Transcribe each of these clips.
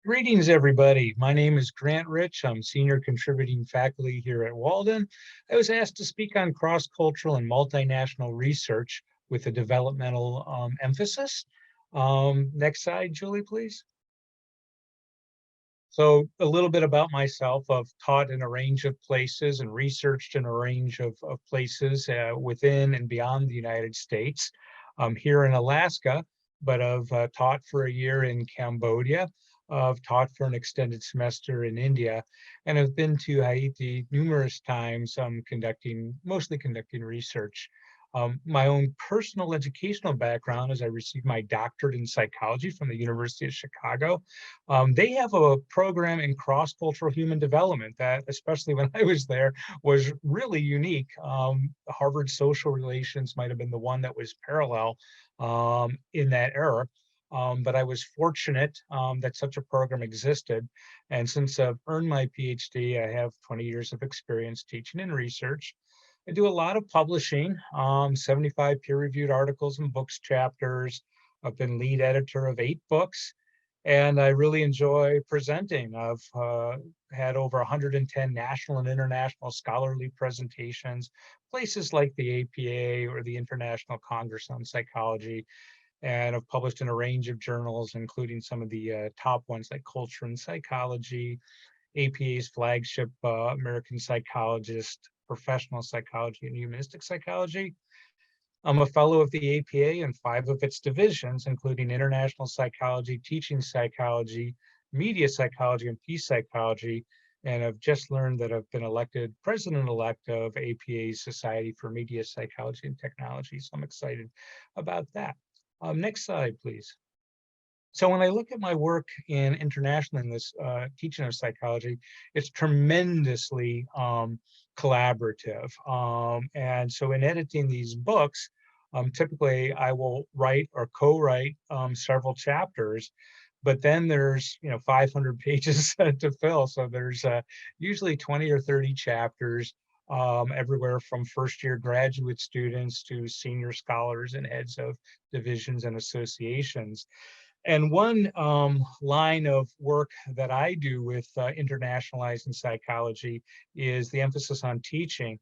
Greetings, everybody. My name is Grant Rich. I'm senior contributing faculty here at Walden. I was asked to speak on cross-cultural and multinational research with a developmental emphasis. Next slide, Julie, please. So a little bit about myself. I've taught in a range of places and researched in a range of places within and beyond the United States. I'm here in Alaska, but I've taught for a year in Cambodia. I've taught for an extended semester in India, and I've been to Haiti numerous times, mostly conducting research. My own personal educational background is I received my doctorate in psychology from the University of Chicago. They have a program in cross-cultural human development that, especially when I was there, was really unique. Harvard Social Relations might have been the one that was parallel in that era. But I was fortunate that such a program existed. And since I've earned my PhD, I have 20 years of experience teaching and research. I do a lot of publishing, 75 peer-reviewed articles and books chapters. I've been lead editor of 8 books, and I really enjoy presenting. I've had over 110 national and international scholarly presentations, places like the APA or the International Congress on Psychology, and I've published in a range of journals, including some of the top ones like Culture and Psychology, APA's flagship American Psychologist, Professional Psychology, and Humanistic Psychology. I'm a fellow of the APA and 5 of its divisions, including International Psychology, Teaching Psychology, Media Psychology, and Peace Psychology. And I've just learned that I've been elected president-elect of APA's Society for Media Psychology and Technology. So I'm excited about that. Next slide, please. So when I look at my work internationally in this teaching of psychology, it's tremendously collaborative. And so in editing these books, typically I will write or co-write several chapters, but then there's 500 pages to fill. So there's usually 20 or 30 chapters, everywhere from first-year graduate students to senior scholars and heads of divisions and associations. And one line of work that I do with internationalizing psychology is the emphasis on teaching.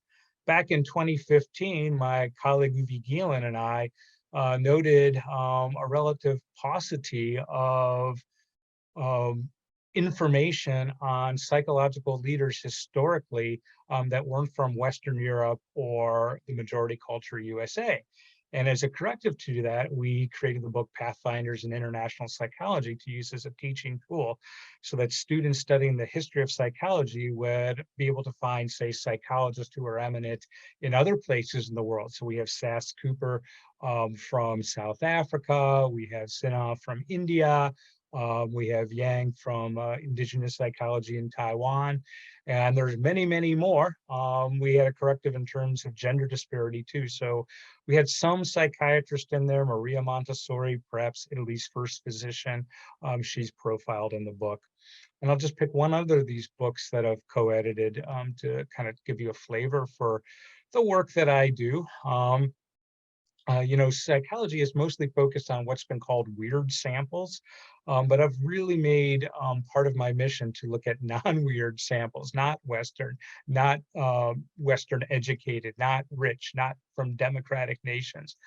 Back in 2015, my colleague Uwe Gielen and I noted a relative paucity of information on psychological leaders historically that weren't from Western Europe or the majority culture USA. And as a corrective to that, we created the book Pathfinders in International Psychology to use as a teaching tool so that students studying the history of psychology would be able to find, say, psychologists who are eminent in other places in the world. So we have Sass Cooper from South Africa, we have Sinha from India, we have Yang from indigenous psychology in Taiwan, and there's many, many more. We had a corrective in terms of gender disparity too. So we had some psychiatrist in there, Maria Montessori, perhaps Italy's first physician. She's profiled in the book. And I'll just pick one other of these books that I've co-edited to kind of give you a flavor for the work that I do. Psychology is mostly focused on what's been called weird samples, but I've really made part of my mission to look at non-weird samples, not Western, not Western educated, not rich, not from democratic nations.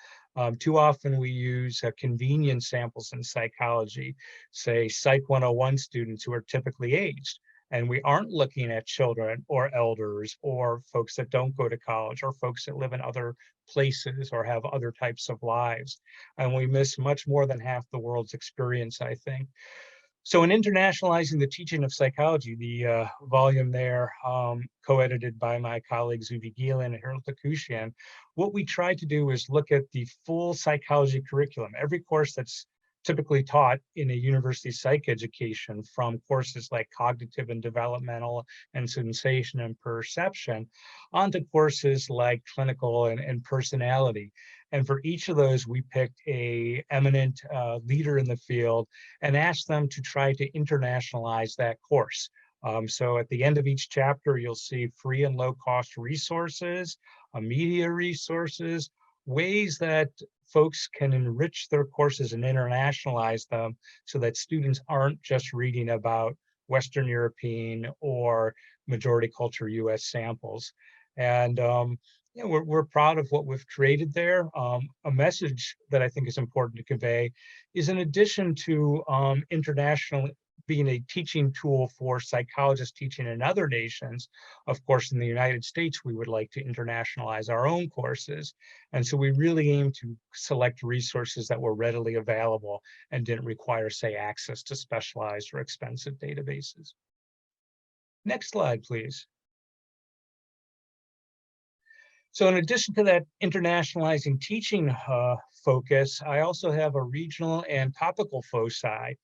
Too often we use convenience samples in psychology, say Psych 101 students who are typically aged. And we aren't looking at children or elders or folks that don't go to college or folks that live in other places or have other types of lives. And we miss much more than half the world's experience, I think. So in internationalizing the teaching of psychology, the volume there, co-edited by my colleagues Uwe Gielen and Harold Takushian, what we tried to do is look at the full psychology curriculum, every course that's typically taught in a university psych education, from courses like cognitive and developmental and sensation and perception, onto courses like clinical and personality. And for each of those, we picked a eminent leader in the field and asked them to try to internationalize that course. So at the end of each chapter, you'll see free and low cost resources, media resources, ways that folks can enrich their courses and internationalize them so that students aren't just reading about Western European or majority culture US samples. And we're proud of what we've created there. A message that I think is important to convey is, in addition to international being a teaching tool for psychologists teaching in other nations, of course, in the United States, we would like to internationalize our own courses. And so we really aim to select resources that were readily available and didn't require, say, access to specialized or expensive databases. Next slide, please. So in addition to that internationalizing teaching focus, I also have a regional and topical foci.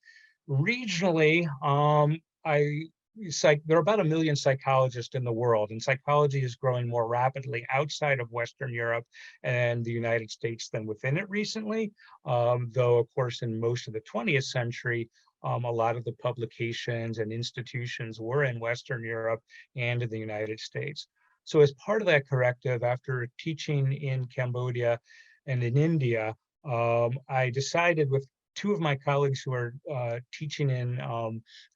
Regionally, there are about 1 million psychologists in the world, and psychology is growing more rapidly outside of Western Europe and the United States than within it recently. Though, of course, in most of the 20th century, a lot of the publications and institutions were in Western Europe and in the United States. So as part of that corrective, after teaching in Cambodia and in India, I decided with two of my colleagues who are teaching in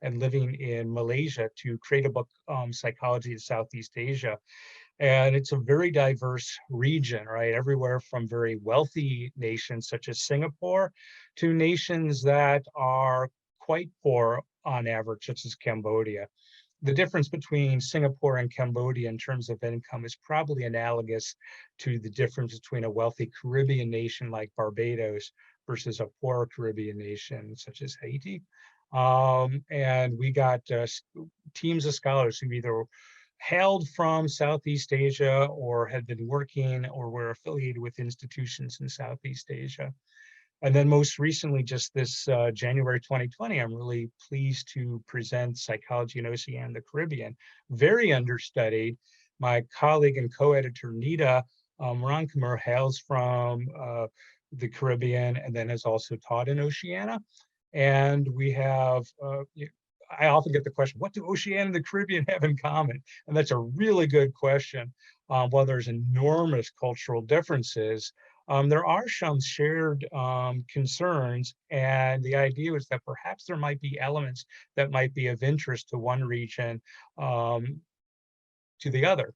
and living in Malaysia to create a book, Psychology in Southeast Asia. And it's a very diverse region, right? Everywhere from very wealthy nations such as Singapore to nations that are quite poor on average, such as Cambodia. The difference between Singapore and Cambodia in terms of income is probably analogous to the difference between a wealthy Caribbean nation like Barbados versus a poor Caribbean nation such as Haiti. And we got teams of scholars who either hailed from Southeast Asia or had been working or were affiliated with institutions in Southeast Asia. And then most recently, just this January 2020, I'm really pleased to present Psychology in Oceania and the Caribbean, very understudied. My colleague and co-editor, Nita Morankamer, hails from the Caribbean and then has also taught in Oceania. And we have, I often get the question, what do Oceania and the Caribbean have in common? And that's a really good question. While there's enormous cultural differences, there are some shared concerns, and the idea is that perhaps there might be elements that might be of interest to one region to the other.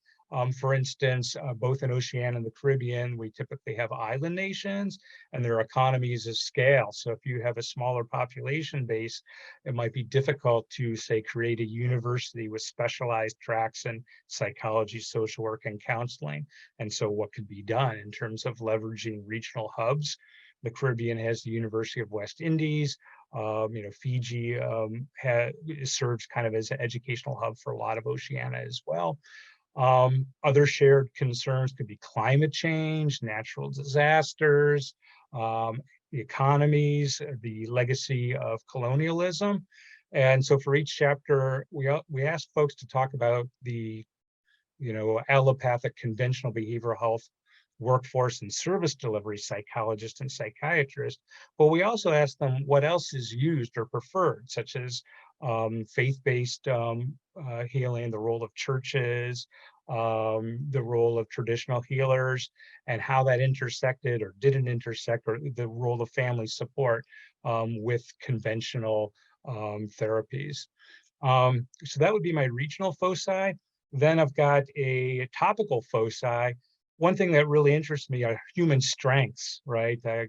For instance, both in Oceania and the Caribbean, we typically have island nations and their economies of scale. So if you have a smaller population base, it might be difficult to, say, create a university with specialized tracks in psychology, social work, and counseling. And so what could be done in terms of leveraging regional hubs? The Caribbean has the University of West Indies. Fiji serves kind of as an educational hub for a lot of Oceania as well. Other shared concerns could be climate change, natural disasters, the economies, the legacy of colonialism. And so for each chapter, we asked folks to talk about the allopathic conventional behavioral health workforce and service delivery psychologist and psychiatrist, but we also asked them what else is used or preferred, such as faith-based healing, the role of churches, the role of traditional healers, and how that intersected or didn't intersect, or the role of family support with conventional therapies. So that would be my regional foci. Then I've got a topical foci. One thing that really interests me are human strengths, right? They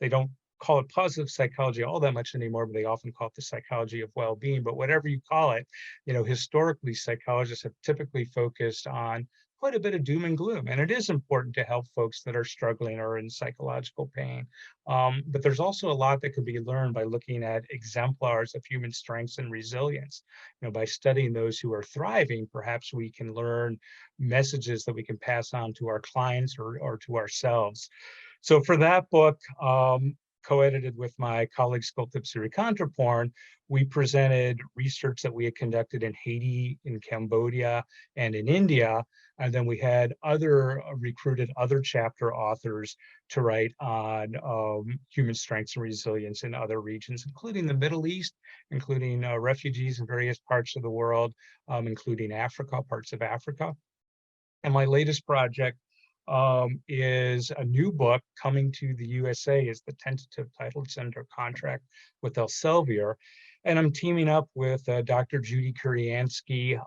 don't call it positive psychology all that much anymore, but they often call it the psychology of well-being. But whatever you call it, historically, psychologists have typically focused on quite a bit of doom and gloom. And it is important to help folks that are struggling or in psychological pain. But there's also a lot that could be learned by looking at exemplars of human strengths and resilience. By studying those who are thriving, perhaps we can learn messages that we can pass on to our clients or to ourselves. So for that book, co-edited with my colleague Skultip Sirikantraporn, we presented research that we had conducted in Haiti, in Cambodia, and in India. And then we had recruited other chapter authors to write on human strengths and resilience in other regions, including the Middle East, including refugees in various parts of the world, including Africa, parts of Africa. And my latest project is a new book coming to the USA, is the tentative title. It's under contract with Elsevier. And I'm teaming up with Dr. Judy Kuryansky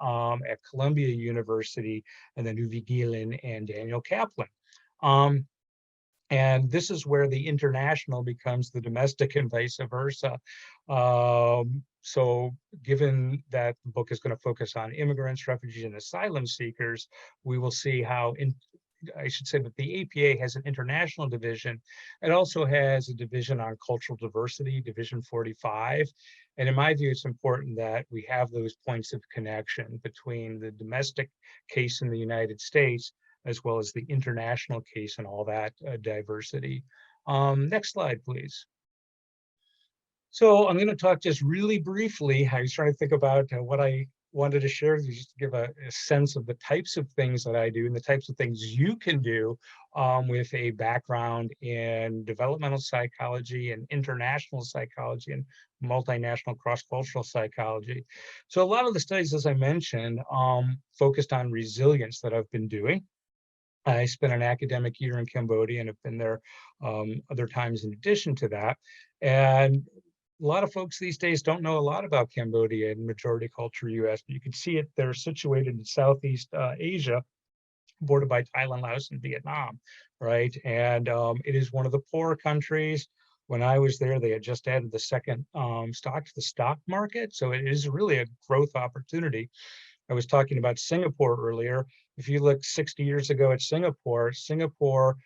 at Columbia University, and then Uwe Gielen and Daniel Kaplan. And this is where the international becomes the domestic and vice versa. So given that the book is going to focus on immigrants, refugees, and asylum seekers, we will see how, I should say that the APA has an international division. It also has a division on cultural diversity, Division 45. And in my view, it's important that we have those points of connection between the domestic case in the United States as well as the international case and all that diversity. Next slide, please. So I'm going to talk just really briefly. I was trying to think about what I wanted to share with you, just to give a sense of the types of things that I do and the types of things you can do with a background in developmental psychology and international psychology and multinational cross-cultural psychology. So a lot of the studies, as I mentioned, focused on resilience that I've been doing. I spent an academic year in Cambodia and have been there other times in addition to that. And a lot of folks these days don't know a lot about Cambodia and majority culture US, but you can see it, they're situated in Southeast Asia, bordered by Thailand, Laos, and Vietnam, right? And it is one of the poorer countries. When I was there, they had just added the second stock to the stock market. So it is really a growth opportunity. I was talking about Singapore earlier. If you look 60 years ago at Singapore, Singapore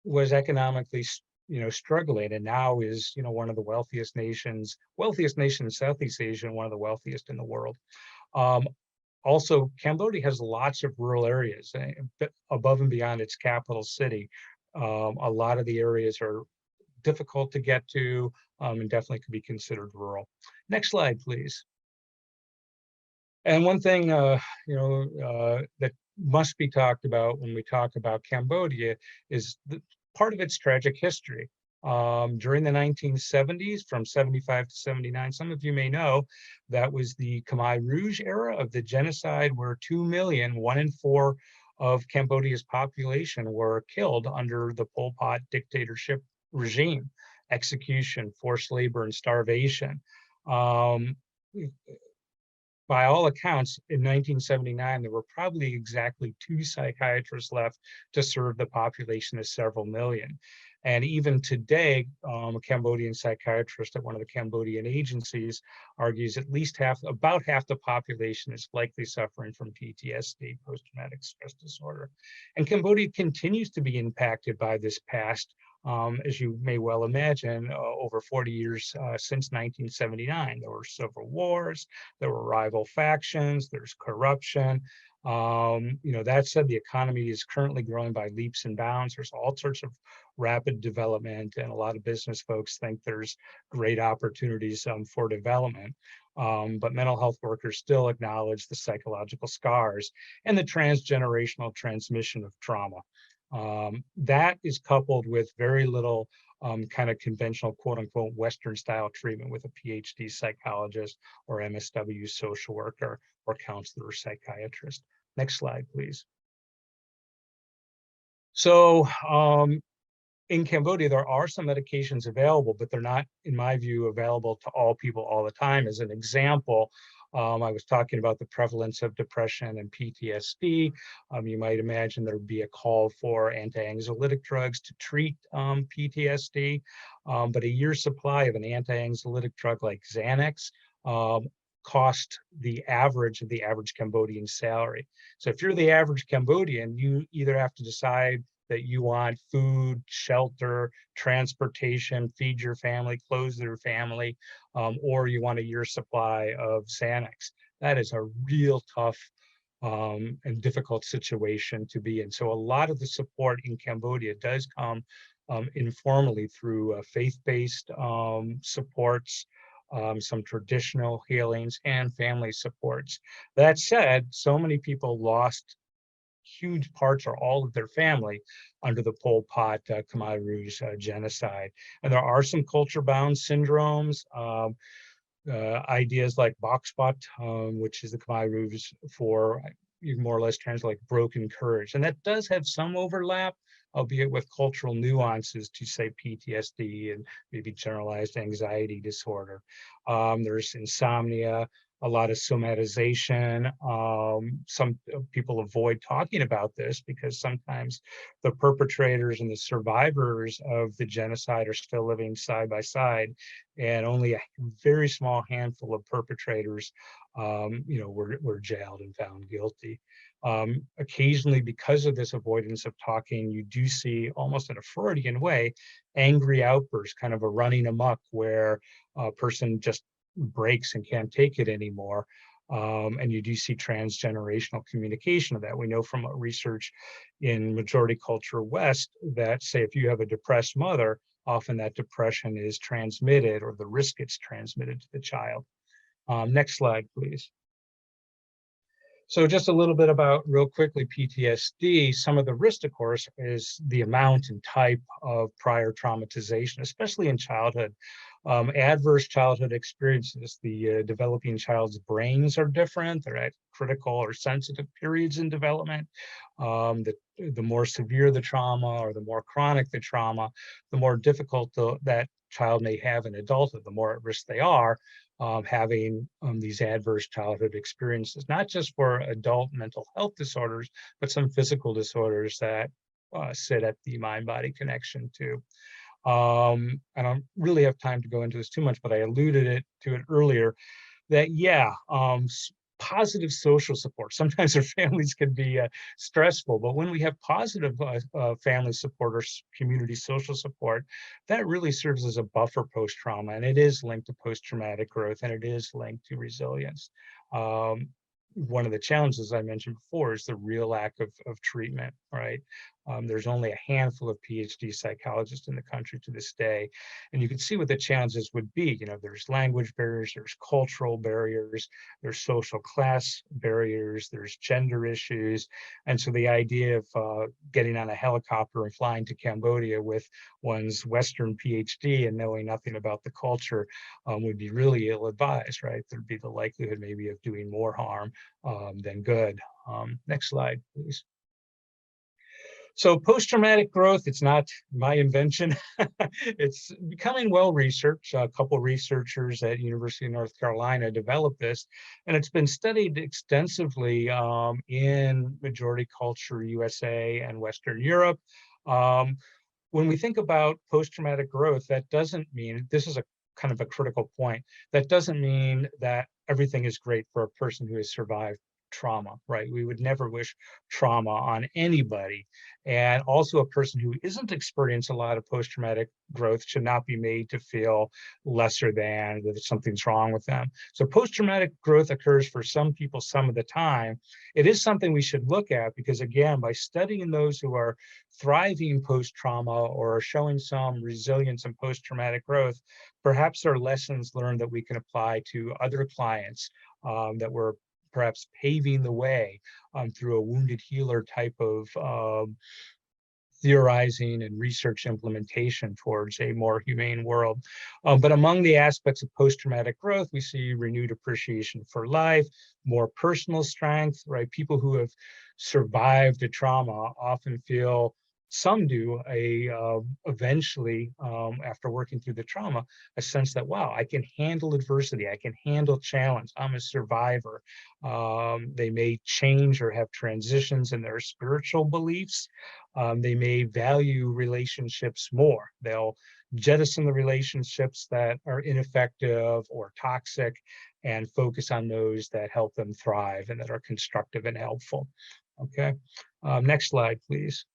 was economically, struggling, and now is, one of the wealthiest nations in Southeast Asia, and one of the wealthiest in the world. Also, Cambodia has lots of rural areas above and beyond its capital city. A lot of the areas are difficult to get to, and definitely could be considered rural. Next slide, please. And one thing, that must be talked about when we talk about Cambodia is part of its tragic history. During the 1970s, from 75 to 79, some of you may know, that was the Khmer Rouge era of the genocide, where 2 million, 1 in 4 of Cambodia's population were killed under the Pol Pot dictatorship regime, execution, forced labor, and starvation. By all accounts, in 1979, there were probably exactly 2 psychiatrists left to serve the population of several million. And even today, a Cambodian psychiatrist at one of the Cambodian agencies argues at least about half the population is likely suffering from PTSD, post-traumatic stress disorder. And Cambodia continues to be impacted by this past, as you may well imagine, over 40 years since 1979. There were civil wars, there were rival factions, there's corruption. That said, the economy is currently growing by leaps and bounds. There's all sorts of rapid development, and a lot of business folks think there's great opportunities for development. But mental health workers still acknowledge the psychological scars and the transgenerational transmission of trauma. That is coupled with very little kind of conventional, quote unquote, Western style treatment with a PhD psychologist or MSW social worker or counselor or psychiatrist. Next slide, please. So in Cambodia, there are some medications available, but they're not, in my view, available to all people all the time. As an example, I was talking about the prevalence of depression and PTSD. You might imagine there would be a call for anti-anxiolytic drugs to treat PTSD, but a year's supply of an anti-anxiolytic drug like Xanax cost the average of the average Cambodian salary. So if you're the average Cambodian, you either have to decide that you want food, shelter, transportation, feed your family, clothe your family, or you want a year's supply of Xanax. That is a real tough and difficult situation to be in. So a lot of the support in Cambodia does come informally through faith-based supports, some traditional healings, and family supports. That said, so many people lost huge parts or all of their family under the Pol Pot Khmer Rouge genocide. And there are some culture-bound syndromes, ideas like Bok Spot, which is the Khmer Rouge for you more or less translate like broken courage. And that does have some overlap, albeit with cultural nuances to say PTSD and maybe generalized anxiety disorder. There's insomnia, a lot of somatization. Some people avoid talking about this because sometimes the perpetrators and the survivors of the genocide are still living side by side, and only a very small handful of perpetrators, were jailed and found guilty. Occasionally, because of this avoidance of talking, you do see, almost in a Freudian way, angry outbursts, kind of a running amok where a person just breaks and can't take it anymore. And you do see transgenerational communication of that. We know from research in majority culture West that, say, if you have a depressed mother, often that depression is transmitted, or the risk gets transmitted to the child. Next slide, please. So just a little bit about, real quickly, PTSD. Some of the risk, of course, is the amount and type of prior traumatization, especially in childhood. Adverse childhood experiences, the developing child's brains are different. They're at critical or sensitive periods in development. The more severe the trauma, or the more chronic the trauma, the more difficult that child may have in adulthood, the more at risk they are having these adverse childhood experiences, not just for adult mental health disorders, but some physical disorders that sit at the mind-body connection too. I don't really have time to go into this too much, but I alluded to it earlier, that positive social support. Sometimes our families can be stressful, but when we have positive family support or community social support, that really serves as a buffer post-trauma, and it is linked to post-traumatic growth, and it is linked to resilience. One of the challenges I mentioned before is the real lack of treatment, right? There's only a handful of PhD psychologists in the country to this day. And you can see what the challenges would be. There's language barriers, there's cultural barriers, there's social class barriers, there's gender issues. And so the idea of getting on a helicopter and flying to Cambodia with one's Western PhD and knowing nothing about the culture would be really ill-advised, right? There'd be the likelihood maybe of doing more harm than good. Next slide, please. So post-traumatic growth, it's not my invention. It's becoming well-researched. A couple researchers at University of North Carolina developed this, and it's been studied extensively in majority culture USA and Western Europe. When we think about post-traumatic growth, that doesn't mean, this is a kind of a critical point, that doesn't mean that everything is great for a person who has survived trauma, right? We would never wish trauma on anybody. And also, a person who isn't experiencing a lot of post-traumatic growth should not be made to feel lesser than, that something's wrong with them. So post-traumatic growth occurs for some people some of the time. It is something we should look at, because again, by studying those who are thriving post-trauma or are showing some resilience in post-traumatic growth, perhaps there are lessons learned that we can apply to other clients that we're perhaps paving the way through a wounded healer type of theorizing and research implementation towards a more humane world. But among the aspects of post-traumatic growth, we see renewed appreciation for life, more personal strength, right? People who have survived a trauma often feel, some do, eventually, after working through the trauma, a sense that, wow, I can handle adversity, I can handle challenge, I'm a survivor. They may change or have transitions in their spiritual beliefs. They may value relationships more. They'll jettison the relationships that are ineffective or toxic and focus on those that help them thrive and that are constructive and helpful. Okay, next slide, please.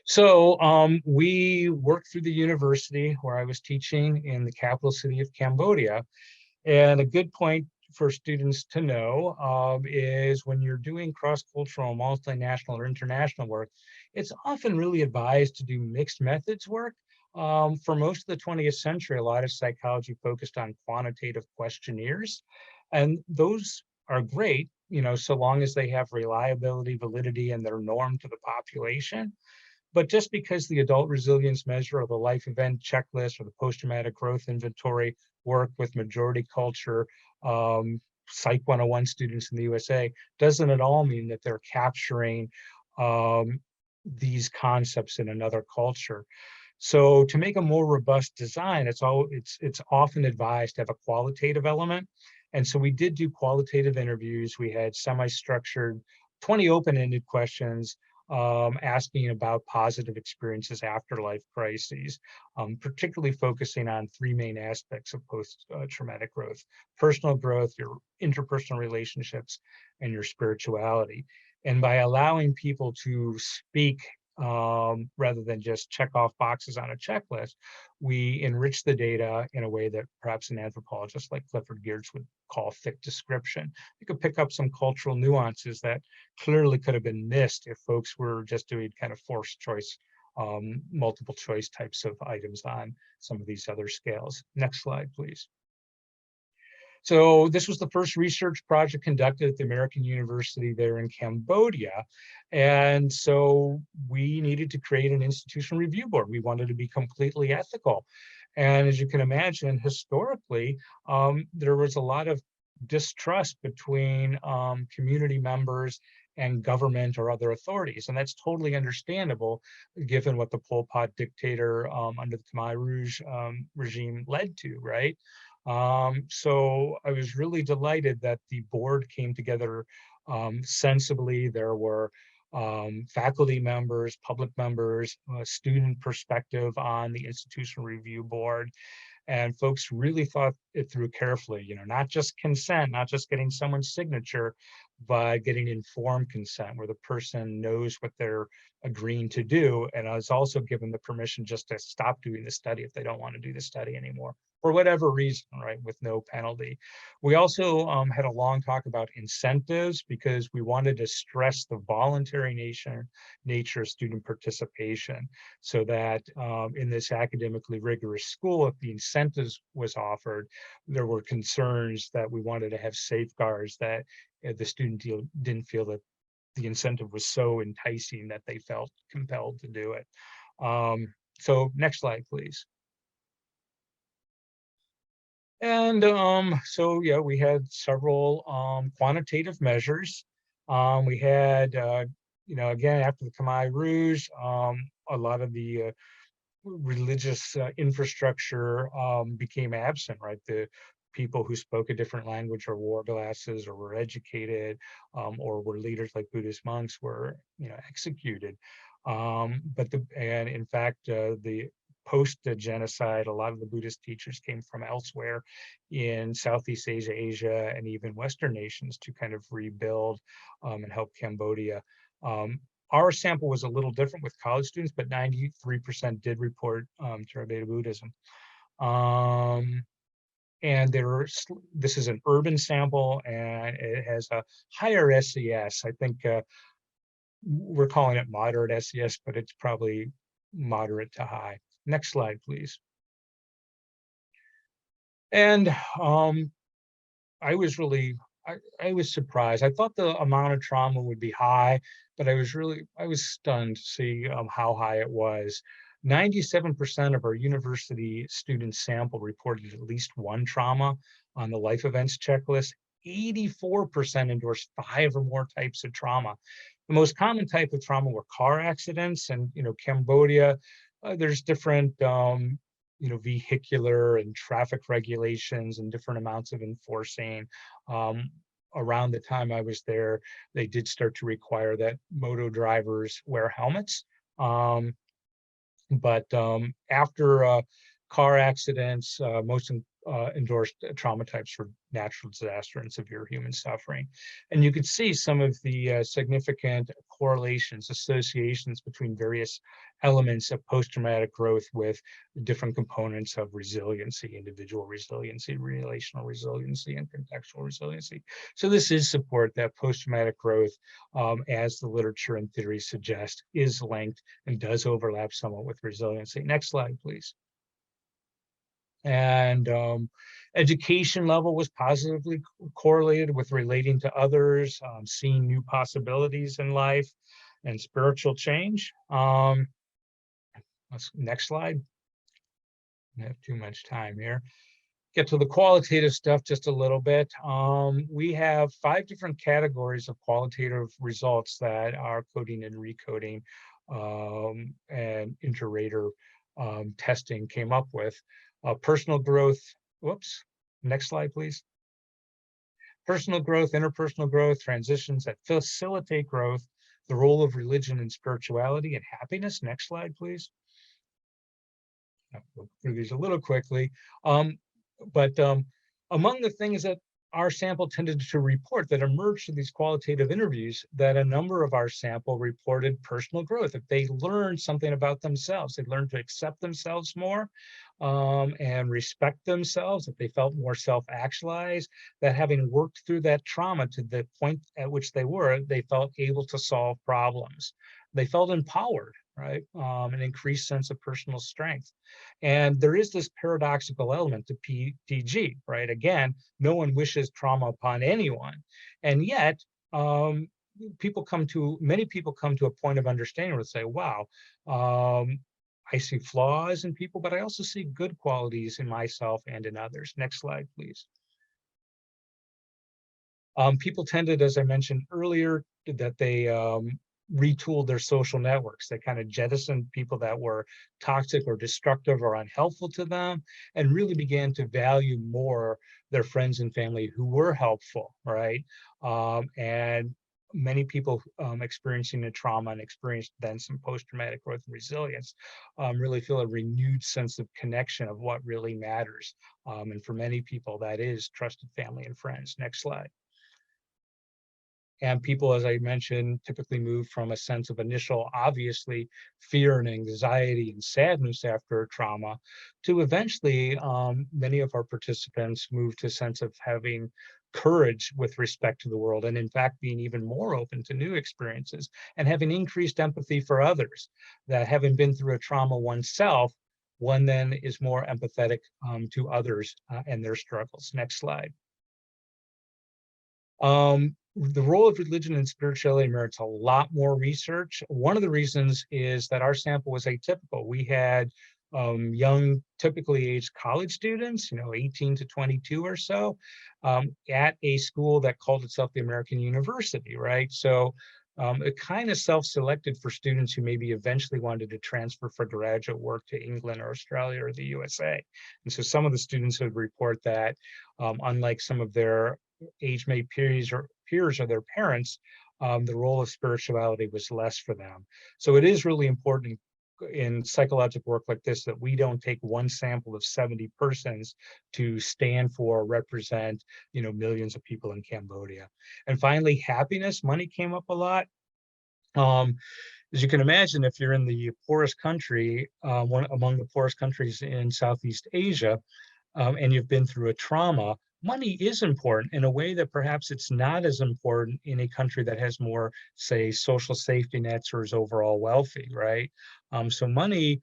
So we worked through the university where I was teaching in the capital city of Cambodia. And a good point for students to know is, when you're doing cross-cultural, multinational, or international work, it's often really advised to do mixed methods work. For most of the 20th century, a lot of psychology focused on quantitative questionnaires, and those are great, so long as they have reliability, validity, and they're normed to the population. But just because the adult resilience measure or the life event checklist or the post-traumatic growth inventory work with majority culture Psych 101 students in the USA doesn't at all mean that they're capturing these concepts in another culture. So to make a more robust design, it's often advised to have a qualitative element. And so we did do qualitative interviews. We had semi-structured 20 open-ended questions asking about positive experiences after life crises, particularly focusing on three main aspects of post-traumatic growth: personal growth, your interpersonal relationships, and your spirituality. And by allowing people to speak rather than just check off boxes on a checklist, we enrich the data in a way that perhaps an anthropologist like Clifford Geertz would call thick description. You could pick up some cultural nuances that clearly could have been missed if folks were just doing kind of forced choice, multiple choice types of items on some of these other scales. Next slide, please. So this was the first research project conducted at the American University there in Cambodia. And so we needed to create an institutional review board. We wanted to be completely ethical. And as you can imagine, historically, there was a lot of distrust between community members and government or other authorities. And that's totally understandable given what the Pol Pot dictator under the Khmer Rouge regime led to, right? So I was really delighted that the board came together sensibly. There were faculty members, public members, student perspective on the institutional review board. And folks really thought it through carefully, not just consent, not just getting someone's signature, but getting informed consent where the person knows what they're agreeing to do. And I was also given the permission just to stop doing the study if they don't want to do the study anymore, for whatever reason, right, with no penalty. We also had a long talk about incentives because we wanted to stress the voluntary nature of student participation, so that in this academically rigorous school, if the incentives was offered, there were concerns that we wanted to have safeguards that the student didn't feel that the incentive was so enticing that they felt compelled to do it. So next slide, please. And so, yeah, we had several quantitative measures. We had, again, after the Khmer Rouge, a lot of the religious infrastructure became absent, right? The people who spoke a different language or wore glasses or were educated or were leaders like Buddhist monks were, executed. And in fact, the post-genocide, a lot of the Buddhist teachers came from elsewhere in Southeast Asia, Asia, and even Western nations to kind of rebuild and help Cambodia. Our sample was a little different with college students, but 93% did report Theravada Buddhism. And this is an urban sample, and it has a higher SES. I think we're calling it moderate SES, but it's probably moderate to high. Next slide, please. And I was surprised. I thought the amount of trauma would be high, but I was stunned to see how high it was. 97% of our university student sample reported at least one trauma on the life events checklist. 84% endorsed 5 or more types of trauma. The most common type of trauma were car accidents, and Cambodia, there's different vehicular and traffic regulations and different amounts of enforcing. Around the time I was there, they did start to require that moto drivers wear helmets. But after car accidents, most endorsed trauma types for natural disaster and severe human suffering. And you could see some of the significant correlations, associations between various elements of post-traumatic growth with different components of resiliency, individual resiliency, relational resiliency, and contextual resiliency. So this is support that post-traumatic growth, as the literature and theory suggest, is linked and does overlap somewhat with resiliency. Next slide, please. And education level was positively correlated with relating to others, seeing new possibilities in life, and spiritual change. Next slide. I have too much time here. get to the qualitative stuff just a little bit. We have 5 different categories of qualitative results that our coding and recoding and inter-rater testing came up with. Personal growth, whoops, next slide, please. Personal growth, interpersonal growth, transitions that facilitate growth, the role of religion and spirituality and happiness. Next slide, please. I'll go through these a little quickly. But among the things that our sample tended to report that emerged from these qualitative interviews, that a number of our sample reported personal growth, that they learned something about themselves. They learned to accept themselves more and respect themselves, that they felt more self-actualized, that having worked through that trauma to the point at which they were, they felt able to solve problems. They felt empowered, right? An increased sense of personal strength. And there is this paradoxical element to PDG, right? Again, no one wishes trauma upon anyone. And yet, many people come to a point of understanding where they say, wow, I see flaws in people, but I also see good qualities in myself and in others. Next slide, please. People tended, as I mentioned earlier, that they retooled their social networks. They kind of jettisoned people that were toxic or destructive or unhelpful to them, and really began to value more their friends and family who were helpful, right? And many people experiencing a trauma and experienced then some post-traumatic growth and resilience really feel a renewed sense of connection of what really matters. And for many people, that is trusted family and friends. Next slide. And people, as I mentioned, typically move from a sense of initial, obviously, fear and anxiety and sadness after a trauma to eventually, many of our participants move to a sense of having courage with respect to the world, and in fact, being even more open to new experiences and having increased empathy for others. That having been through a trauma oneself, one then is more empathetic to others and their struggles. Next slide. The role of religion and spirituality merits a lot more research. One of the reasons is that our sample was atypical. We had young, typically aged college students, 18 to 22 or so, at a school that called itself the American University, right? So it kind of self-selected for students who maybe eventually wanted to transfer for graduate work to England or Australia or the USA. And so some of the students would report that, unlike some of their age-mate peers or their parents, the role of spirituality was less for them. So it is really important in psychological work like this that we don't take one sample of 70 persons to stand for or represent, millions of people in Cambodia. And finally, happiness. Money came up a lot. As you can imagine, if you're in the poorest country, among the poorest countries in Southeast Asia, and you've been through a trauma, money is important in a way that perhaps it's not as important in a country that has more, say, social safety nets or is overall wealthy, right? So money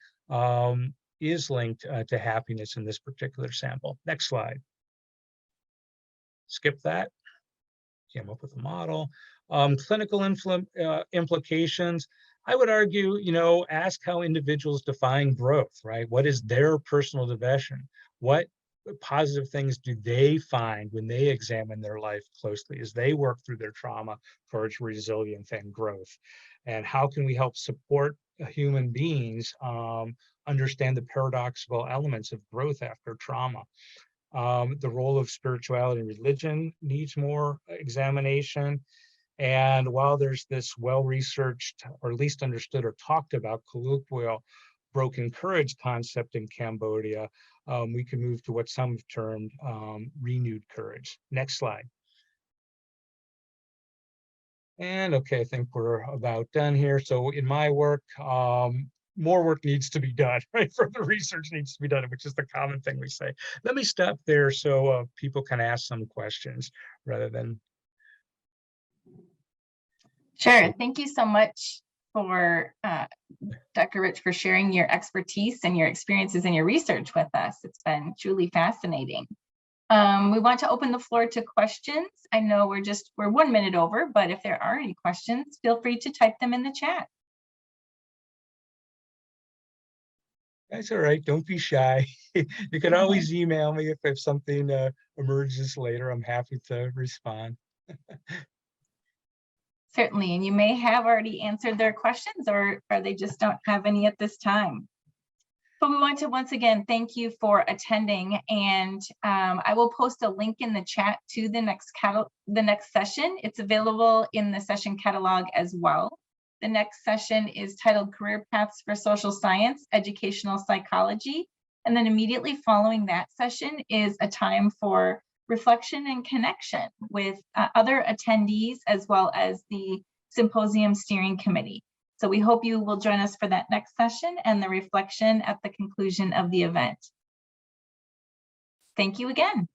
is linked to happiness in this particular sample. Next slide. Skip that. Came up with a model. Clinical implications. I would argue, ask how individuals define growth, right? What is their personal definition? What positive things do they find when they examine their life closely as they work through their trauma towards resilience and growth? And how can we help support human beings understand the paradoxical elements of growth after trauma? The role of spirituality and religion needs more examination. And while there's this well-researched, or at least understood or talked about, colloquial broken courage concept in Cambodia, we can move to what some have termed renewed courage. Next slide. And okay, I think we're about done here. So in my work, more work needs to be done, right? Further research needs to be done, which is the common thing we say. Let me stop there so people can ask some questions rather than. Sure. Thank you so much for Dr. Rich for sharing your expertise and your experiences and your research with us. It's been truly fascinating. We want to open the floor to questions. I know we're 1 minute over, but if there are any questions, feel free to type them in the chat. That's all right. Don't be shy. You can always email me if something emerges later. I'm happy to respond. Certainly, and you may have already answered their questions, or they just don't have any at this time. But we want to once again thank you for attending, and I will post a link in the chat to the next session. It's available in the session catalog as well. The next session is titled Career Paths for Social Science, Educational Psychology. And then immediately following that session is a time for reflection and connection with other attendees, as well as the Symposium Steering Committee. So we hope you will join us for that next session and the reflection at the conclusion of the event. Thank you again.